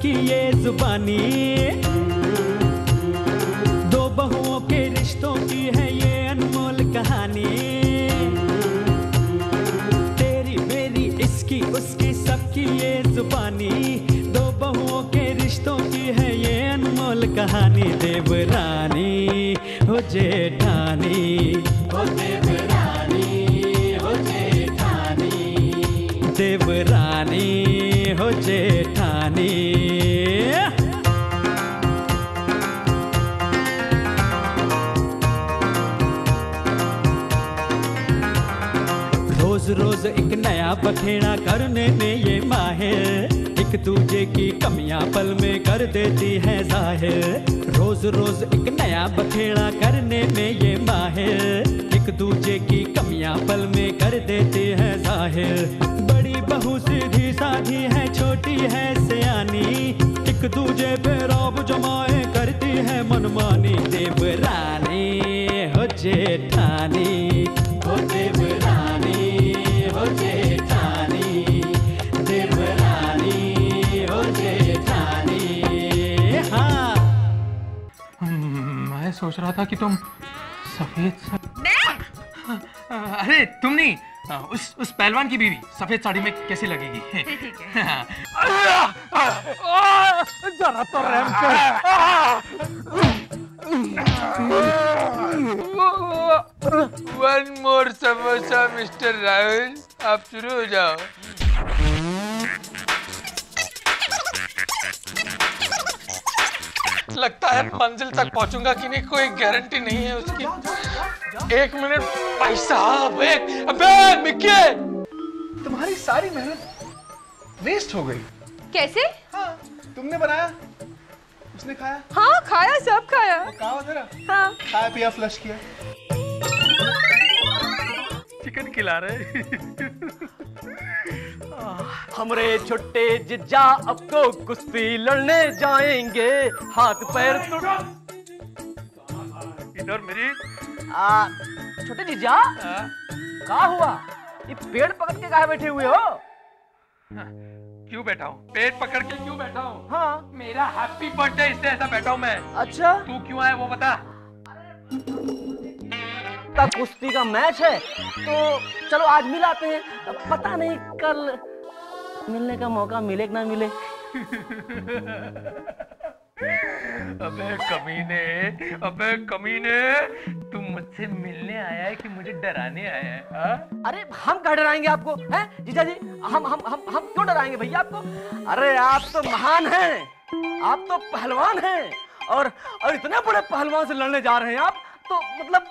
सबकी ये जुबानी, दो बहुओं के रिश्तों की है ये अनमोल कहानी। तेरी मेरी इसकी उसकी सबकी ये जुबानी, दो बहुओं के रिश्तों की है ये अनमोल कहानी। देवरानी हो जेठानी, हो देवरानी हो जेठानी, देवरानी हो जेठानी। रोज रोज एक नया बखेड़ा करने में ये माहिर, एक दूजे की कमियां पल में कर देती है जाहिर। रोज रोज एक नया बखेड़ा करने में ये माहिर, एक दूजे की कमियां पल में कर देती है जाहिर। बड़ी बहू सीधी साधी है, छोटी है सयानी, एक दूजे पे रौब जमाए करती है मनमानी। देवरानी हो जेठानी, हो देवरानी हो जेठानी, देवरानी हो जेठानी। हाँ, मैं सोच रहा था कि तुम सफेद अरे तुम नहीं, उस पहलवान की बीवी सफेद साड़ी में कैसी लगेगी? ठीक है। जरा तो रहम कर। One more samosa mister Rahul, आप शुरू हो जाओ। लगता है मंजिल तक पहुंचूंगा कि नहीं कोई गारंटी नहीं है उसकी। एक मिनट भाई साहब, अबे मिक्के, तुम्हारी सारी मेहनत वेस्ट हो गई। कैसे? हाँ, तुमने बनाया, उसने खाया। हाँ खाया, सब खाया। वो कहा जरा। हाँ खाया पिया फ्लश किया। चिकन खिला रहे। हमरे छोटे जिज्जा अब तो कुश्ती लड़ने जाएंगे, हाथ पैर इधर मेरी छोटे जीजा क्या हुआ? ये पेड़ पकड़ के काहे बैठे हुए हो? क्यों बैठा हूँ? पेट पकड़ के क्यों बैठा हूँ? हाँ, मेरा हैप्पी बर्थडे इसलिए ऐसा बैठा हूँ मैं। अच्छा, तू क्यों आया वो बता। का कुश्ती का मैच है तो चलो आज मिलाते हैं, पता नहीं कल मिलने का मौका मिले कि ना मिले। अबे कमीने, तू मुझसे मिलने आया है कि मुझे डराने आया है? हा? अरे हम कहाँ डराएंगे आपको, हैं जीजा जी? हम क्यों डराएंगे भैया आपको? अरे आप तो महान हैं, आप तो पहलवान हैं, और इतने बड़े पहलवान से लड़ने जा रहे हैं आप, तो मतलब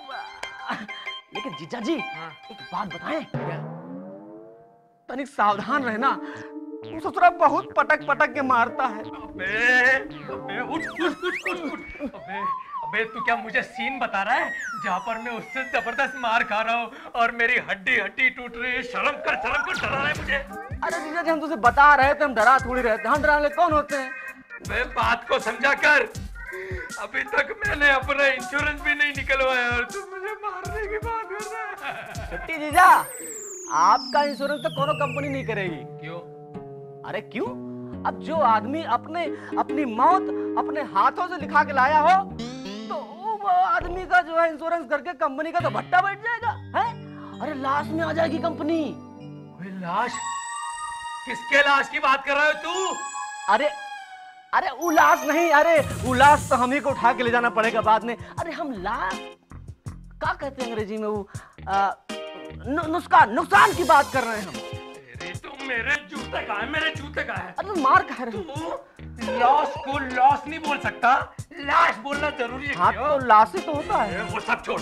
लेकिन जीजा जी एक बात बताएं, तनिक सावधान रहना, ससुरा बहुत पटक पटक के मारता है। अबे उठ। अबे तू क्या मुझे सीन बता रहा है जहाँ पर मैं उससे जबरदस्त मार खा रहा हूँ और मेरी हड्डी टूट रही है? शर्म कर, डरा रहा है मुझे। अरे जीजा जी हम तुझे बता रहे थे, हम डरा थोड़ी रहते, हम डराने कौन होते हैं? मैं बात को समझा कर, अभी तक मैंने अपना इंश्योरेंस भी नहीं निकलवाया और तू मुझे मारने की बात कर रहा है। छुट्टी जीजा, आपका इंश्योरेंस तो कोनो कंपनी नहीं करेगी। क्यों? अरे क्यों? अब जो आदमी अपनी मौत अपने हाथों से लिखा के लाया हो, तो वो आदमी का जो है इंश्योरेंस करके कंपनी का तो भट्टा बैठ जाएगा, हैं? अरे लाश में आ जाएगी कंपनी। लाश? किसके लाश की बात कर रहा है तू? अरे उलास नहीं, अरे उलास तो हम ही को उठा के ले जाना पड़ेगा बाद में। अरे हम लाश क्या कहते हैं अंग्रेजी में, वो नुकसान की बात कर रहे हैं हम। तुम मेरे जूते कहाँ है? मेरे जूते कहाँ है? अरे मार कह रहे हो? लॉस को लॉस नहीं बोल सकता, लाश बोलना जरूरी है। हाँ तो लाश ही तो होता है। वो सब छोड़।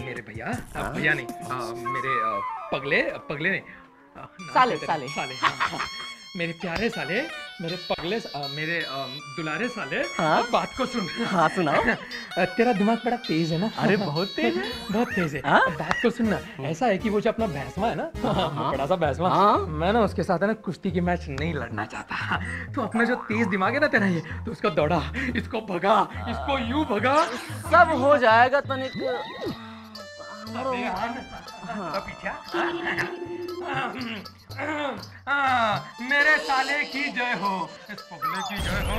मेरे भैया, भैया नहीं, मेरे पगले नहीं, साले। मेरे प्यारे साले, मेरे पगले, मेरे दुलारे साले, बात को सुन। हाँ सुनाओ। तेरा दिमाग बड़ा तेज है ना? अरे बहुत तेज है, बहुत तेज है। बात को सुनना, ऐसा है कि वो जो अपना भैंसवा है ना, बड़ा सा भैंसवा, मैं ना उसके साथ है ना कुश्ती की मैच नहीं लड़ना चाहता। तो अपना जो तेज दिमाग है ना तेरा, ये तो उसको दौड़ा, इसको भगा, इसको यूं भगा, सब हो जाएगा तनिक। मेरे साले की जय हो, इस पगले की जय हो,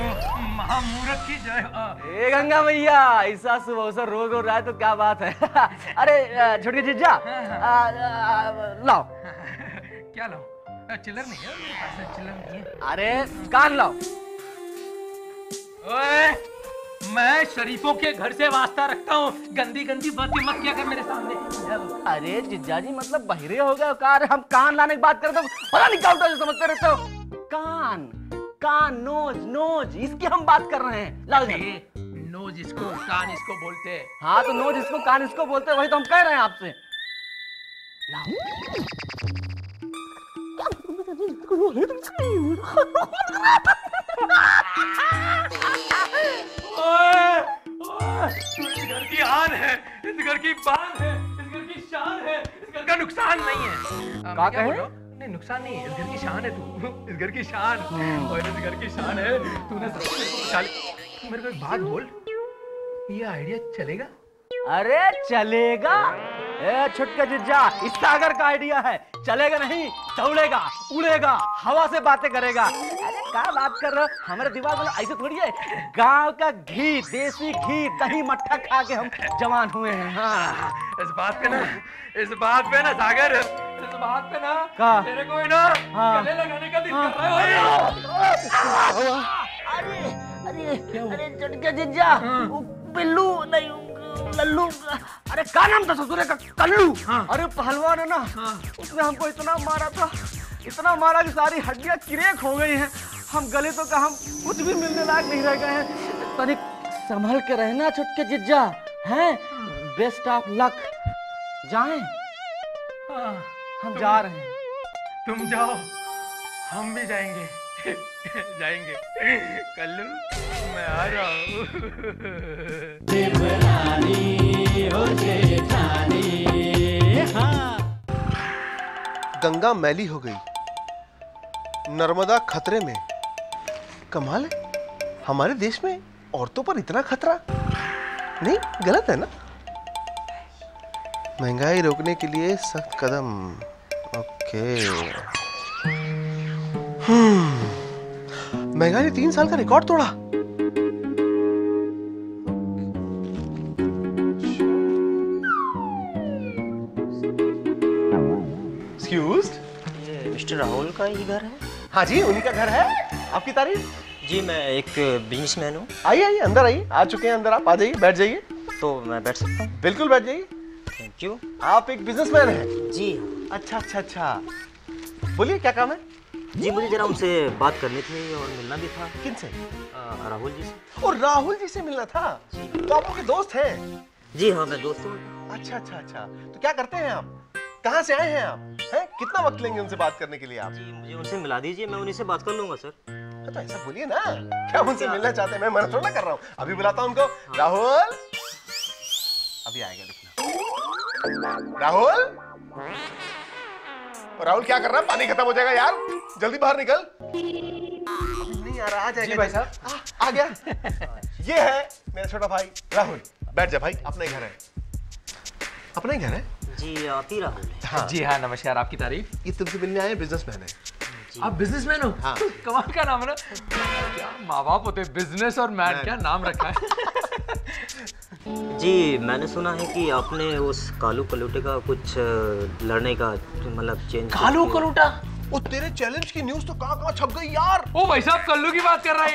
महामूर्ख की जय हो। ए गंगा मैया, ऐसा सुबह से रोज हो रहा है तो क्या बात है? अरे छोटे जीजा, लाओ। क्या लाओ? चिल्लर नहीं है मेरे पास, चिल्लर नहीं है। अरे कान लाओ। ओए, मैं शरीफों के घर से वास्ता रखता हूँ, गंदी गंदी बातें मत किया कर मेरे सामने। अरे जीजा जी मतलब बहिरे हो गए कार, हम कान लाने की बात करते हो, पता नहीं क्या होता है, समझते रहते हो। कान कान, नोज नोज, इसकी हम बात कर रहे हैं। लाओ नोज इसको, कान इसको बोलते हैं। हाँ तो नोज इसको, कान इसको बोलते हैं, वही तो हम कह रहे हैं आपसे। इस घर की आन है, इस घर की बान है, इस घर की शान है, इस घर का नुकसान नहीं है। क्या कहे? नहीं नुकसान नहीं है, इस घर की शान है तू, इस घर की शान, और इस घर की शान है तूने तू मेरे को एक बात बोल, ये आइडिया चलेगा? अरे चलेगा। ए छुटके जीजा, इस सागर का आइडिया है, चलेगा नहीं, दौड़ेगा, उड़ेगा, हवा से बातें करेगा। अरे क्या बात कर रहे हो, हमारे दिमाग में ऐसे थोड़ी है। गांव का घी, देसी घी, दही मट्ठा खा के हम जवान हुए हैं। हाँ इस बात पे ना सागर, इस बात पे ना तेरे को ही ना गले लगाने का दिल कर रहा है। अरे छुटके जीजा, पिल्लू नहीं लल्लू, अरे क्या नाम था ससुरे का? कल्लू। अरे पहलवान है ना, उसने हमको इतना मारा था, इतना मारा कि सारी हड्डियां क्रेक हो गई हैं। हम गले तो का हम कुछ भी मिलने लायक नहीं रह गए हैं। तनिक संभल के रहना छुटके जीजा, हैं? Best of luck. जाएं? हम जा रहे हैं। तुम जाओ, हम भी जाएंगे। जाएंगे कल्लू, मैं आ रहा हूँ। देवरानी हो जेठानी, हाँ। गंगा मैली हो गई, नर्मदा खतरे में। कमाल है, हमारे देश में औरतों पर इतना खतरा नहीं, गलत है ना? महंगाई रोकने के लिए सख्त कदम। ओके। महंगाई ने 3 साल का रिकॉर्ड तोड़ा। एक्सक्यूज्ड, ये मिस्टर राहुल का ही घर है? हाँ जी, उन्हीं का घर है। आपकी तारीफ? जी मैं एक बिजनेसमैन हूँ। आइए आइए, अंदर आइए। आ चुके हैं अंदर, आप आ जाइए, बैठ जाइए। तो मैं बैठ सकता हूँ? बिल्कुल बैठ जाइए। Thank you. आप एक बिजनेसमैन हैं? जी अच्छा अच्छा अच्छा, बोलिए क्या काम है? जी मुझे जरा उनसे बात करनी थी और मिलना भी था। किनसे? राहुल जी से। और राहुल जी से मिलना था? तो आप उनके दोस्त हैं? जी हाँ, मैं दोस्त हूँ। अच्छा अच्छा अच्छा, तो क्या करते हैं आप? कहाँ से आए हैं आप? हैं? कितना वक्त लेंगे उनसे बात करने के लिए आप? जी मुझे उनसे मिला दीजिए, मैं उन्हीं से बात कर लूंगा सर। तो ऐसा बोलिए ना, क्या उनसे मिलना चाहते हैं? मैं मना थोड़ा कर रहा हूँ। अभी बुलाता हूँ उनको। राहुल, अभी आएगा, देखना। राहुल, राहुल क्या कर रहा है? पानी खत्म हो जाएगा यार, जल्दी बाहर निकल। नहीं आ रहा, आ जाएगा। जी भाई साहब, आ गया। ये है मेरा छोटा भाई राहुल। बैठ जा भाई, अपना ही घर है। अपना ही घर है? जी आप ही राहुल हैं? हाँ। जी हाँ, नमस्कार। आपकी तारीफ? ये तुमसे मिलने आए बिजनेसमैन है। आप बिजनेसमैन हो? हाँ। कमाल का नाम है ना, क्या माँ बाप होते, बिजनेस और मैन, क्या नाम रखा है। जी मैंने सुना है कि आपने उस कालू कलूटे का कुछ लड़ने का मतलब चेंज। कालू कलूटा? वो तेरे चैलेंज की न्यूज़ तो कहाँ छप गई यार। ओ भाई साहब, कल्लू की बात कर रहा है।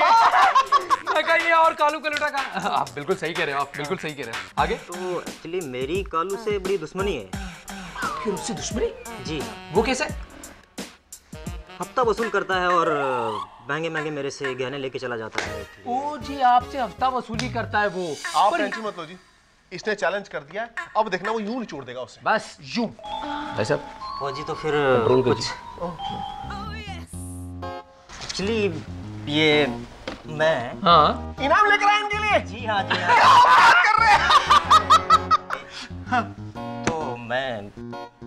मैं कहा ये और कालू कलूटा का। आप बिल्कुल सही कह रहे हो, आप बिल्कुल सही कह रहे हो। आगे? तो एक्चुअली मेरी कालू से बड़ी दुश्मनी है। फिर उससे दुश्मनी? जी। वो कैसे? हफ्ता वसूल करता है और महंगे महंगे मेरे से गहने लेके चला जाता है। ओ जी, आपसे हफ्ता वसूली करता है वो। आप टेंशन मत लो जी, इसने चैलेंज कर दिया है, अब देखना वो यूं निचोड़ देगा उसे। बस यूं। भाई साहब, ओ जी तो फिर कुछ एक्चुअली ये मैं हाँ इनाम लेकर आए इनके लिए। जी हाँ जी हाँ कर रहे तो मैं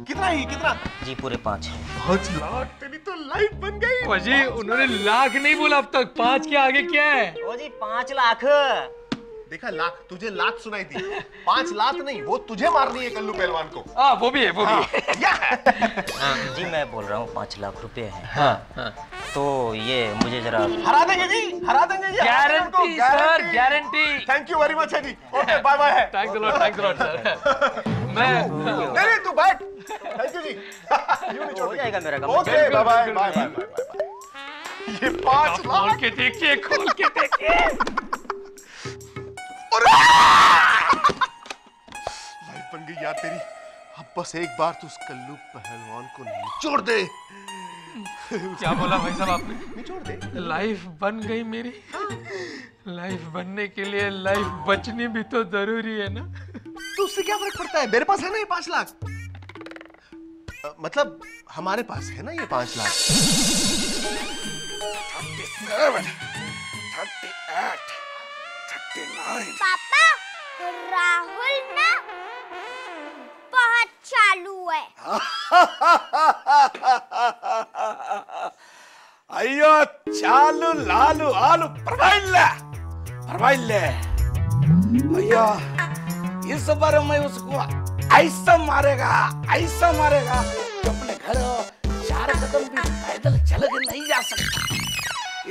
कितना ही कितना? जी पूरे 5 है। 5 लाख, तेरी तो लाइफ बन गई। जी उन्होंने लाख नहीं बोला अब तक, 5 के आगे क्या है? ओ जी 5 लाख। देखा लाख, तुझे लात सुनाई थी, 5 लात नहीं, वो तुझे मारनी है कल्लू पहलवान को। वो भी है, वो भी है। जी मैं बोल रहा हूँ 5 लाख रुपए हैं। हाँ। तो ये मुझे जरा हरा देंगे जी, हरा देंगे। Guarantee sir, guarantee. Thank you very much है जी। ओके बाय बाय है। Thanks a lot sir. मैं नहीं तू बैठ। थैंक यू जी। हो जाएगा मेरा काम। Okay bye bye bye bye. ये 5 लाख खोल के देखिए, खोल के देखिए। लाइफ बन गई यार तेरी। अब बस एक बार तू उस कल्लू पहलवान को निचोड़ दे। क्या बोला भाई साहब आपने? निचोड़ दे। लाइफ बन गई मेरी। लाइफ बनने के लिए लाइफ बचनी भी तो जरूरी है ना। तो उससे क्या फर्क पड़ता है? मेरे पास है ना ये 5 लाख। मतलब हमारे पास है ना ये 5 लाख। 37, 38, 39। पापा, राहुल ना बहुत चालू है। अयो चालू लालू आलू परवाइल्ले अयो इस बार मैं उसको ऐसा मारेगा कि अपने घर 4 कदम भी पैदल चल के नहीं जा सकता।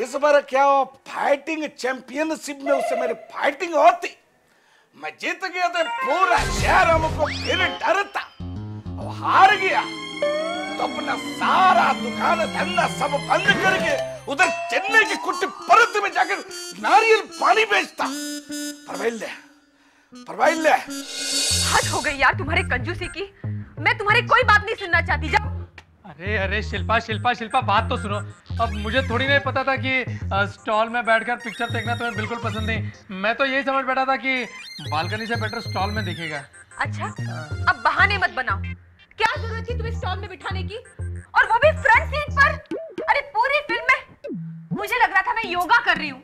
इस बार क्या हो, फाइटिंग चैंपियनशिप में उससे मेरी फाइटिंग होती, मैं जीत गया तो पूरा शहर हमको फिर डरता। और हार गया तो अपना सारा दुकान धंधा सब बंद करके उधर चेन्नई की कुट्टी परत में जाकर नारियल पानी बेचता। परवाइल्ले हद हो गई यार तुम्हारे कंजूसी की। मैं तुम्हारी कोई बात नहीं सुनना चाहती। जब अरे शिल्पा बात तो सुनो। अब मुझे थोड़ी नहीं पता था कि स्टॉल में बैठकर पिक्चर देखना तुम्हें बिल्कुल पसंद नहीं। मैं तो यही समझ बैठा था कि बालकनी से बेटर स्टॉल में दिखेगा। अच्छा, अब बहाने मत बनाओ। क्या जरूरत थी तुम्हें स्टॉल में बिठाने की, और वो भी फ्रंट सीट पर? अरे पूरी फिल्म में मुझे लग रहा था मैं योगा कर रही हूँ।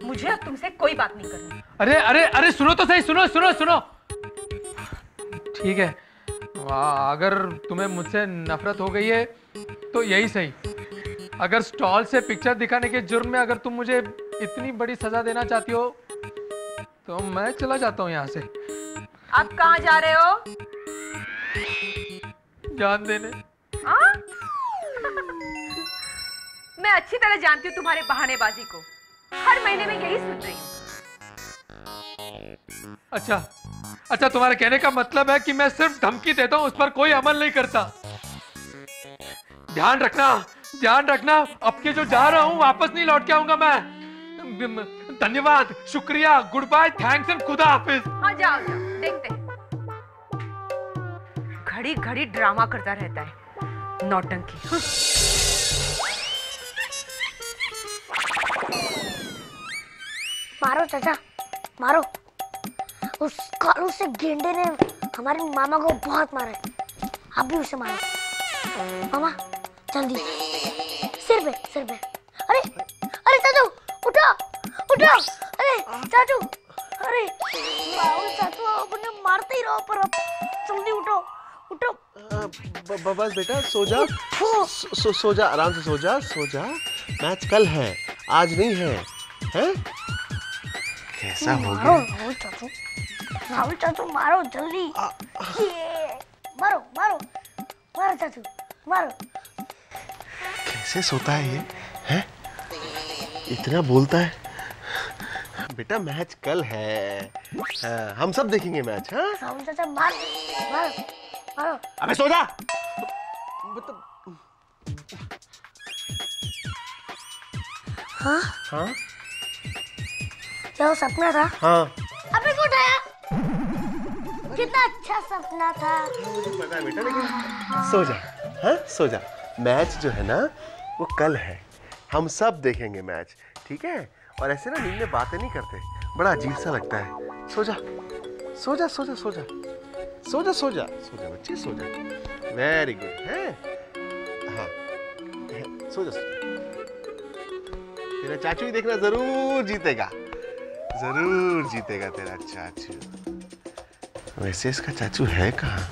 मुझे अब तुमसे कोई बात नहीं करनी। अरे सुनो तो सही, सुनो। ठीक है, अगर तुम्हें मुझसे नफरत हो गई है तो यही सही। अगर स्टॉल से पिक्चर दिखाने के जुर्म में अगर तुम मुझे इतनी बड़ी सजा देना चाहती हो तो मैं चला जाता हूँ यहाँ से। अब कहाँ जा रहे हो? जान देने। मैं अच्छी तरह जानती हूँ तुम्हारे बहानेबाजी को। हर महीने में यही सुन रही हूँ। अच्छा, तुम्हारे कहने का मतलब है कि मैं सिर्फ धमकी देता हूँ, उस पर कोई अमल नहीं करता। ध्यान रखना, अब के जो जा रहा हूँ वापस नहीं लौट के आऊंगा मैं। धन्यवाद, शुक्रिया, गुड बाय, थैंक्स एंड खुदा हाफिज। हाँ जाओ, देखते हैं। घड़ी ड्रामा करता रहता है, नौटंकी। मारो चाचा, मारो। उस कालू से गेंडे ने हमारे मामा को बहुत मारा है। आप भी उसे मारो। मामा जल्दी, सिर पे। अरे चाचू उठो। अरे चाचू, अरे राहुल चाचू अपने मारते ही रहो, पर अब जल्दी उठो। बस बेटा सो जा, आराम से सो जा। मैच कल है, आज नहीं है। हैं? कैसा हो गया? राहुल चाचू मारो जल्दी। मारो चाचू, मारो। कैसे सोता है ये? हैं? इतना बोलता है। बेटा मैच कल है। हम सब देखेंगे मैच। हाँ? राहुल चाचा मारो। अबे सो जा। हाँ? क्या वो सपना था? हाँ। अबे को उठाया। कितना अच्छा सपना था। मुझे पता है बेटा, लेकिन सो जा। हाँ? सो जा। मैच जो है ना वो कल है, हम सब देखेंगे मैच, ठीक है? और ऐसे ना नींद में बातें नहीं करते, बड़ा अजीब सा लगता है। सो जा बच्चे, सो जा। वेरी गुड है। हाँ सो जा। तेरा चाचू ही देखना जरूर जीतेगा तेरा चाचू। वैसे इसका चाचू है कहाँ?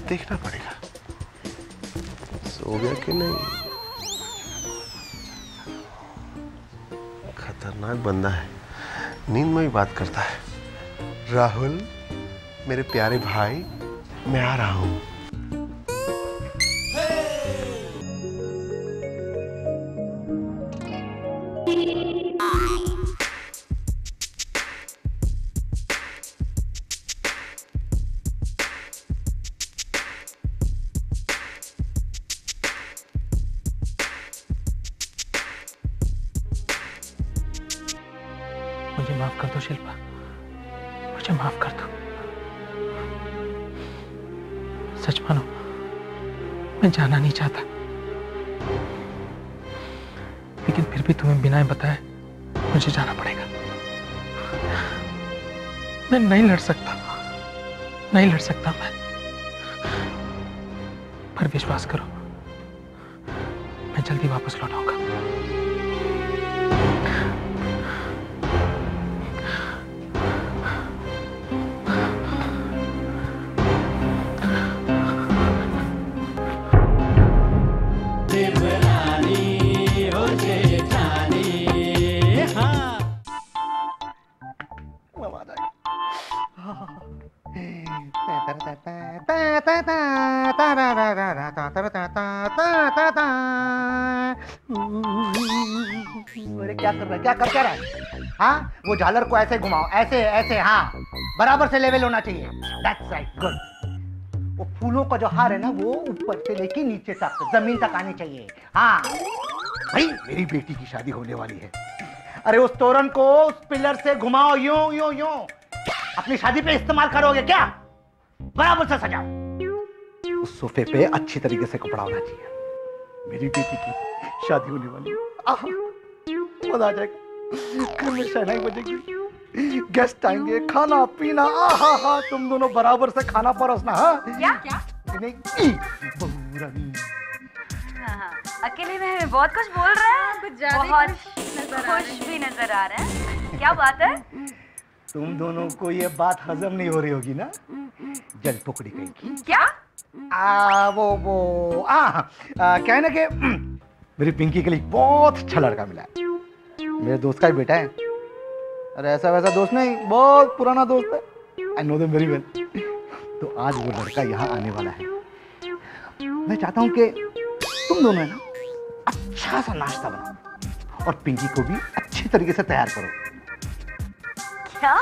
देखना पड़ेगा, सो गया कि नहीं। खतरनाक बंदा है, नींद में भी बात करता है। राहुल मेरे प्यारे भाई, मैं आ रहा हूं। मुझे माफ कर दो शिल्पा, मुझे माफ कर दो। सच मानो, मैं जाना नहीं चाहता, लेकिन फिर भी तुम्हें बिना बताए मुझे जाना पड़ेगा। मैं नहीं लड़ सकता, नहीं लड़ सकता मैं। पर विश्वास करो, मैं जल्दी वापस लौट आऊंगा। अरे क्या कर रहा है, क्या कर क्या रहा है? हाँ, वो झालर को ऐसे घुमाओ, ऐसे ऐसे, हाँ बराबर से लेवल होना चाहिए। That's right, good. वो फूलों का जो हार है ना, वो ऊपर से लेके नीचे तक जमीन तक आनी चाहिए। हाँ भाई, मेरी बेटी की शादी होने वाली है। अरे उस तोरण को उस पिलर से घुमाओ, यूं यूं यूं। अपनी शादी पे इस्तेमाल करोगे क्या? बराबर से सजाओ। उस सोफे पे अच्छी तरीके से कपड़ा होना चाहिए। मेरी बेटी की शादी होने वाली है। मजा आ जाएगा। घर में शहनाई बजेगी, गेस्ट आएंगे, खाना पीना, आहा, तुम दोनों बराबर से खाना परोसना। हाँ क्या क्या? हाँ, अकेले में बहुत कुछ बोल रहा है, बहुत खुश भी नजर आ रहा है। क्या बात है? तुम दोनों को ये बात हजम नहीं हो रही होगी ना, जल पकड़ी गई। क्या? क्या है ना कि मेरी पिंकी के लिए बहुत अच्छा लड़का मिला है। मेरे दोस्त का ही बेटा है। अरे ऐसा वैसा दोस्त नहीं, बहुत पुराना दोस्त है। I know them very well. तो आज वो लड़का यहाँ आने वाला है। मैं चाहता हूँ कि तुम दोनों है ना अच्छा सा नाश्ता बनाओ और पिंकी को भी अच्छी तरीके से तैयार करो। क्या?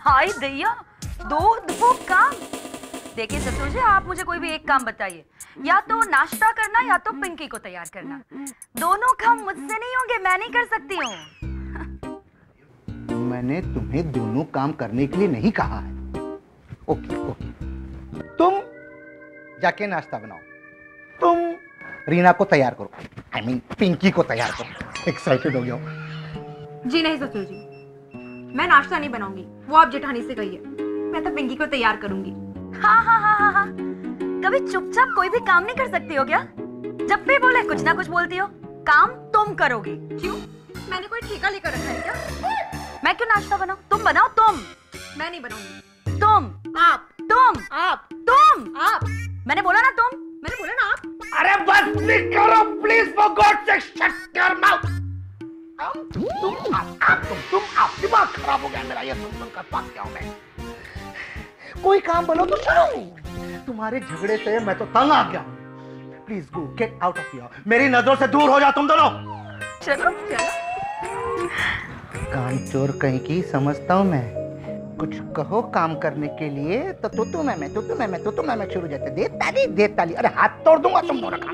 हाय दैया, दो काम। देखिए ससुर जी, आप मुझे कोई भी एक काम बताइए, या तो नाश्ता करना या तो पिंकी को तैयार करना। दोनों काम मुझसे नहीं होंगे, मैं नहीं कर सकती हूँ। मैंने तुम्हें दोनों काम करने के लिए नहीं कहा है। ओके ओके, तुम जाके नाश्ता बनाओ, तुम रीना को तैयार करो, आई मीन पिंकी को तैयार करो। एक्साइटेड हो गया हूँ। जी नहीं ससुर जी, मैं नाश्ता नहीं बनाऊंगी, वो आप जेठानी से कहिए। मैं तो पिंकी को तैयार करूंगी। हाँ। कभी चुपचाप कोई भी काम नहीं कर सकती हो क्या? जब भी बोले कुछ ना कुछ बोलती हो। काम तुम करोगी। क्यों? मैंने कोई ठेका लेकर रखा है क्या? मैं क्यों नाश्ता बनाऊं? तुम बनाओ, तुम। मैं नहीं बनाऊंगी। तुम। आप। तुम। आप। तुम। आप। मैंने बोला ना तुम। मैंने बोला ना आप। अरे बस क्लिक करो प्लीज, फॉर गॉड से शट योर माउथ। तुम आप दिमाग खराब हो गया मेरा ये सुन कर पास क्या हूं मैं। कोई काम बोलो तो चलो। तुम्हारे झगड़े से मैं तो तंग आ गया। Please go, get out of here. मेरी नजरों से दूर हो जाओ तुम दोनों। चलो। काम चोर कहीं की समझता हूं मैं। कुछ कहो काम करने के लिए तो तू मैं शुरू जाते। दे ताली। अरे हाथ तोड़ दूंगा तुम दोनों का।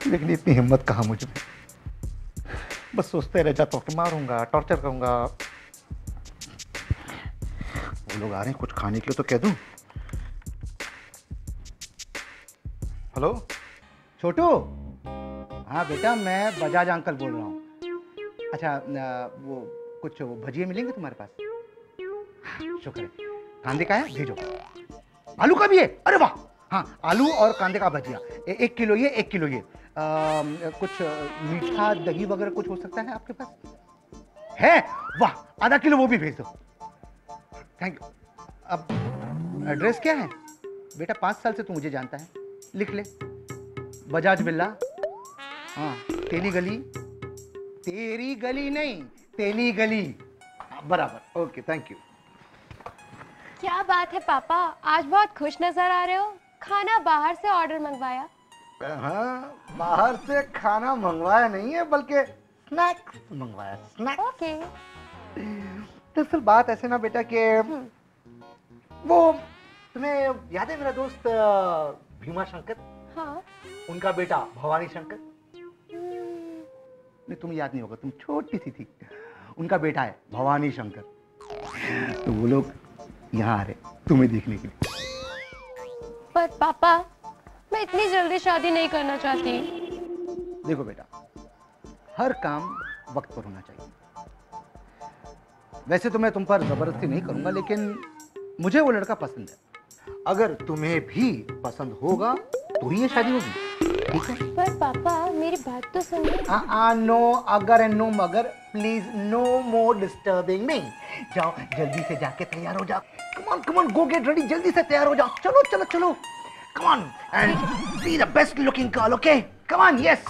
लेकिन इतनी हिम्मत कहाँ मुझ में। बस सोचते रह जाता हूँ कि मारूंगा, टॉर्चर करूंगा। वो लोग आ रहे हैं, कुछ खाने के लिए तो कह दूं। हेलो छोटू। हाँ बेटा, मैं बजाज अंकल बोल रहा हूँ। अच्छा, वो कुछ भजिए मिलेंगे तुम्हारे पास? शुक्र है। कांदे का है, भेजो। आलू का भी है? अरे वाह। हाँ, आलू और कांदे का भजिया 1 किलो ये, 1 किलो ये। कुछ मीठा दही वगैरह कुछ हो सकता है आपके पास? है? वाह, आधा किलो वो भी भेज दो। Thank you. अब एड्रेस क्या है बेटा? 5 साल से तू मुझे जानता है, लिख ले। बजाज बिल्ला, हाँ, तेली गली। तेरी गली नहीं, तेली गली। हाँ बराबर, ओके थैंक यू। क्या बात है पापा, आज बहुत खुश नजर आ रहे हो। खाना बाहर से ऑर्डर मंगवाया? हाँ, बाहर से खाना मंगवाया नहीं है बल्कि स्नैक्स मंगवाया। स्नैक्स। ओके। दरअसल बात ऐसे ना बेटा कि वो तुम्हें याद है मेरा दोस्त भीमा शंकर? हाँ। उनका बेटा भवानी शंकर। नहीं तुम्हें याद नहीं होगा, तुम छोटी सी थी। उनका बेटा है भवानी शंकर। तो वो लोग यहाँ आ रहे तुम्हें देखने के लिए। पर पापा मैं इतनी जल्दी शादी नहीं करना चाहती। देखो बेटा, हर काम वक्त पर होना चाहिए। वैसे तो मैं तुम पर जबरदस्ती नहीं करूंगा, लेकिन मुझे वो लड़का पसंद है। अगर तुम्हें भी पसंद होगा तो ही ये शादी होगी, ठीक है? पर पापा मेरी बात तो सुनिए। नो अगर एंड नो मगर, please no more disturbing me. जाओ जल्दी से जाके तैयार हो जाओ। Come on go get ready, जल्दी से तैयार हो जाओ। चलो चलो चलो, come on and be the best looking girl, okay? Come on, yes.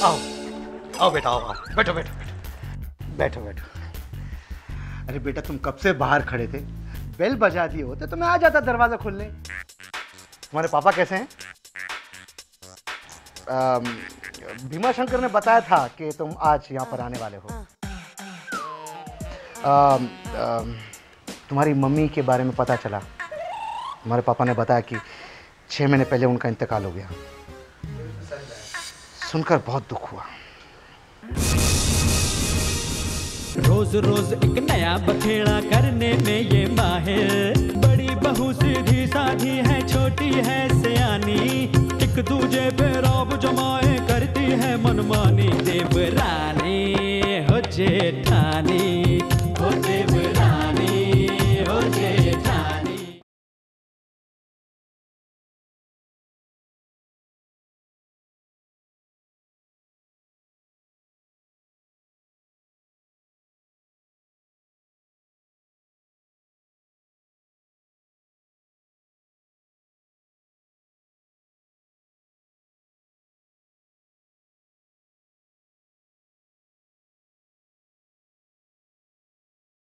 आओ आओ बेटा, आओ बैठो बैठो बैठो बैठो। अरे बेटा तुम कब से बाहर खड़े थे? बेल बजा दिए होते तो मैं आ जाता दरवाजा खोलने। तुम्हारे पापा कैसे हैं? भीमा शंकर ने बताया था कि तुम आज यहाँ पर आने वाले हो। तुम्हारी मम्मी के बारे में पता चला। तुम्हारे पापा ने बताया कि 6 महीने पहले उनका इंतकाल हो गया। सुनकर बहुत दुख हुआ। रोज रोज एक नया बखेड़ा करने में ये माहिर, बड़ी बहू सीधी साधी है, छोटी है सियानी, एक दूजे पे रौब जमाए करती है मनमानी। देवरानी हो जेठानी, हो